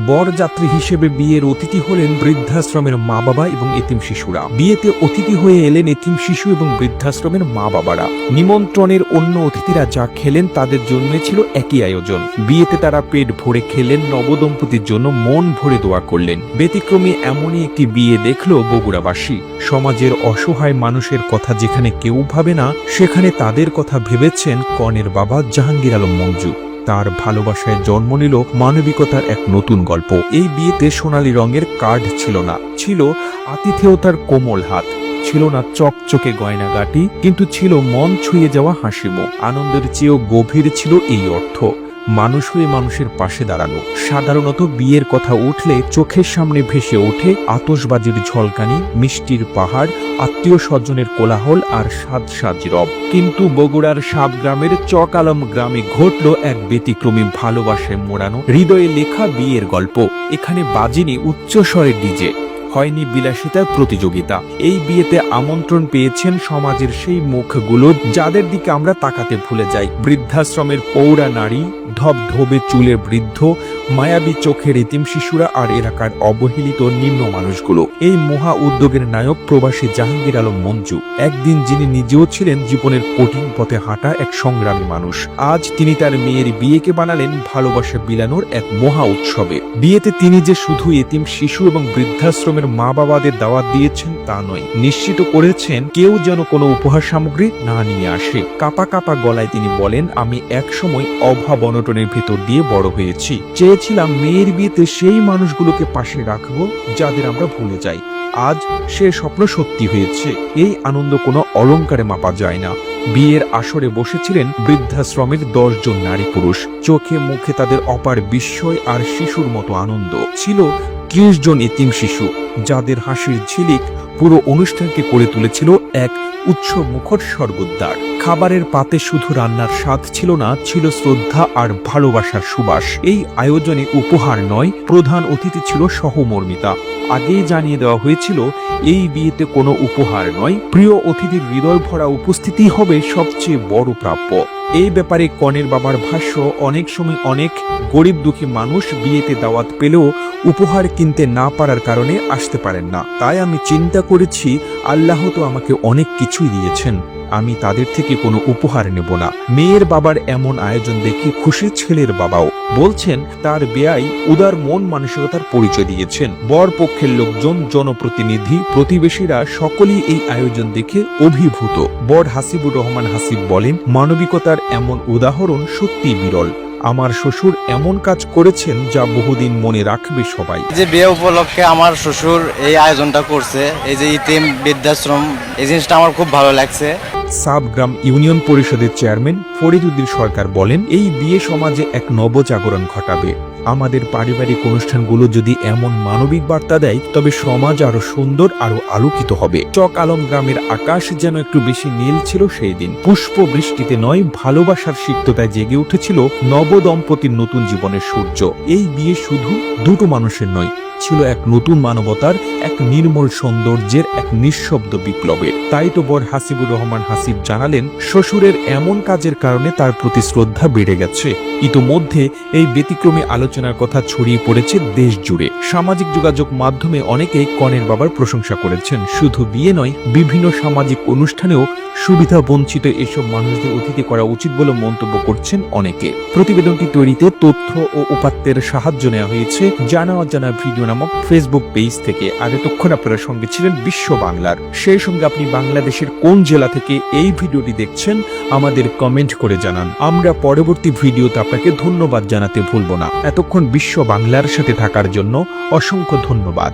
বরযাত্রী হিসেবে বিয়ের অতিথি হলেন বৃদ্ধাশ্রমের মা বাবা এবং এতিম শিশুরা। বিয়েতে অতিথি হয়ে এলেন এতিম শিশু এবং বৃদ্ধাশ্রমের মা বাবারা। নিমন্ত্রণের অন্য অতিথিরা যা খেলেন তাদের জন্য ছিল একই আয়োজন। বিয়েতে তারা পেট ভরে খেলেন, নবদম্পতির জন্য মন ভরে দোয়া করলেন। ব্যতিক্রমী এমনই একটি বিয়ে দেখল বগুড়াবাসী। সমাজের অসহায় মানুষের কথা যেখানে কেউ ভাবে না, সেখানে তাদের কথা ভেবেছেন কনের বাবা জাহাঙ্গীর আলম মঞ্জু। তার ভালোবাসায় জন্ম নিল মানবিকতার এক নতুন গল্প। এই বিয়েতে সোনালী রঙের কার্ড ছিল না, ছিল আতিথেয়তার কোমল হাত, ছিল না চকচকে গয়নাগাটি, কিন্তু ছিল মন ছুঁয়ে যাওয়া হাসিমুখ। আনন্দের চেয়েও গভীর ছিল এই অর্থ, মানুষ হয়ে মানুষের পাশে দাঁড়ানো। সাধারণত বিয়ের কথা উঠলে চোখের সামনে ভেসে ওঠে আতশবাজির ঝলকানি, মিষ্টির পাহাড়, আত্মীয় স্বজনের কোলাহল আর সাজ সাজ রব। কিন্তু বগুড়ার সাবগ্রামের চক আলম গ্রামে ঘটল এক ব্যতিক্রমী ভালোবাসায় মোড়ানো, হৃদয়ে লেখা বিয়ের গল্প। এখানে বাজিনি উচ্চস্বরের ডিজে, হয়নি বিলাসিতার প্রতিযোগিতা। এই বিয়েতে আমন্ত্রণ পেয়েছেন সমাজের সেই মুখগুলো যাদের দিকে আমরা তাকাতে ভুলে যাই। বৃদ্ধাশ্রমের পৌরা নারী, ধবধবে চুলের বৃদ্ধ, মায়াবী চোখের এতিম শিশুরা আর এলাকার অবহেলিত নিম্ন মানুষগুলো। এই মহা উদ্যোগের নায়ক প্রবাসী জাহাঙ্গীর আলম মঞ্জু, একদিন যিনি নিজেও ছিলেন জীবনের কঠিন পথে হাঁটা এক সংগ্রামী মানুষ। আজ তিনি তার মেয়ের বিয়েকে বানালেন ভালোবাসা বিলানোর এক মহা উৎসবে। বিয়েতে তিনি যে শুধু এতিম শিশু এবং বৃদ্ধাশ্রমের মা বাবাদের দাওয়াত দিয়েছেন তা নয়, নিশ্চিত করেছেন কেউ যেন কোনো উপহার সামগ্রী না নিয়ে আসে। কাপা কাপা গলায় তিনি বলেন, আমি একসময় অভাব অনটনের ভেতর দিয়ে বড় হয়েছি, চেয়েছিলাম মেয়ের বিয়েতে সেই মানুষগুলোকে পাশে রাখবো যাদের আমরা ভুলে যাই। আজ সে স্বপ্ন সত্যি হয়েছে। এই আনন্দ কোনো অলংকারে মাপা যায় না। বিয়ের আসরে বসেছিলেন বৃদ্ধাশ্রমের 10 জন নারী পুরুষ। চোখে মুখে তাদের অপার বিস্ময় আর শিশুর মতো আনন্দ। ছিল 30 জন এতিম শিশু, যাদের হাসির ঝিলিক পুরো অনুষ্ঠানকে করে তুলেছিল এক উৎসব মুখর স্বর্গদ্বার। খাবারের পাতে শুধু রান্নার স্বাদ ছিল না, ছিল শ্রদ্ধা আর ভালোবাসার সুবাস। এই আয়োজনে উপহার নয়, প্রধান অতিথি ছিল সহমর্মিতা। আগেই জানিয়ে দেওয়া হয়েছিল এই বিয়েতে কোনো উপহার নয়, প্রিয় অতিথির হৃদয় ভরা উপস্থিতি হবে সবচেয়ে বড় প্রাপ্য। এই ব্যাপারে কনের বাবার ভাষ্য, অনেক সময় অনেক গরিব দুঃখী মানুষ বিয়েতে দাওয়াত পেলেও উপহার কিনতে না পারার কারণে আসতে পারেন না। তাই আমি চিন্তা করেছি, আল্লাহ তো আমাকে অনেক কিছুই দিয়েছেন, আমি তাদের থেকে কোনো উপহার নেব না। মেয়ের বাবার এমন আয়োজন দেখে খুশি ছেলের বাবাও। বলছেন তার বেয়াই উদার মন মানসিকতার পরিচয় দিয়েছেন। বর পক্ষের লোকজন, জনপ্রতিনিধি, প্রতিবেশীরা সকলেই এই আয়োজন দেখে অভিভূত। বর হাসিবুর রহমান হাসিব বলেন, মানবিকতার এমন উদাহরণ সত্যি বিরল। আমার শ্বশুর এমন কাজ করেছেন যা বহুদিন মনে রাখবে সবাই। যে বিয়ে উপলক্ষে আমার শ্বশুর এই আয়োজনটা করছে, এই যে ইতিম বৃদ্ধাশ্রম, এই জিনিসটা আমার খুব ভালো লাগছে। সাবগ্রাম ইউনিয়ন পরিষদের চেয়ারম্যান ফরিদুদ্দিন সরকার বলেন, এই বিয়ে সমাজে এক নবজাগরণ ঘটাবে। আমাদের পারিবারিক অনুষ্ঠানগুলো যদি এমন মানবিক বার্তা দেয়, তবে সমাজ আরো সুন্দর, আরো আলোকিত হবে। চক আলম গ্রামের আকাশ যেন একটু বেশি নীল ছিল সেই দিন। পুষ্প বৃষ্টিতে নয়, ভালোবাসার সিক্ততায় জেগে উঠেছিল নবদম্পতির নতুন জীবনের সূর্য। এই বিয়ে শুধু দুটো মানুষের নয়, ছিল এক নতুন মানবতার, এক নির্মল সৌন্দর্যের, এক নিঃশব্দ বিপ্লবের। তাই তো বর হাসিবুর রহমান হাসিব জানালেন, শ্বশুরের এমন কাজের কারণে তার প্রতি শ্রদ্ধা বেড়ে গেছে। ইতোমধ্যে এই ব্যতিক্রমী আলোচনার কথা ছড়িয়ে পড়েছে দেশ জুড়ে। সামাজিক যোগাযোগ মাধ্যমে অনেকেই কনের বাবার প্রশংসা করেছেন। শুধু বিয়ে নয়, বিভিন্ন সামাজিক অনুষ্ঠানেও সুবিধা বঞ্চিত এসব মানুষদের অতিথি করা উচিত বলে মন্তব্য করছেন অনেকে। প্রতিবেদনটি তৈরিতে তথ্য ও উপাত্তের সাহায্য নেওয়া হয়েছে জানা অজানা ভিডিও নামক ফেসবুক পেজ থেকে। আর এতক্ষণ আপনারা সঙ্গে ছিলেন বিশ্ব বাংলার। সেই সঙ্গে আপনি বাংলাদেশের কোন জেলা থেকে এই ভিডিওটি দেখছেন আমাদের কমেন্ট করে জানান। আমরা পরবর্তী ভিডিওতে আপনাকে ধন্যবাদ জানাতে ভুলব না। এতক্ষণ বিশ্ব বাংলার সাথে থাকার জন্য অসংখ্য ধন্যবাদ।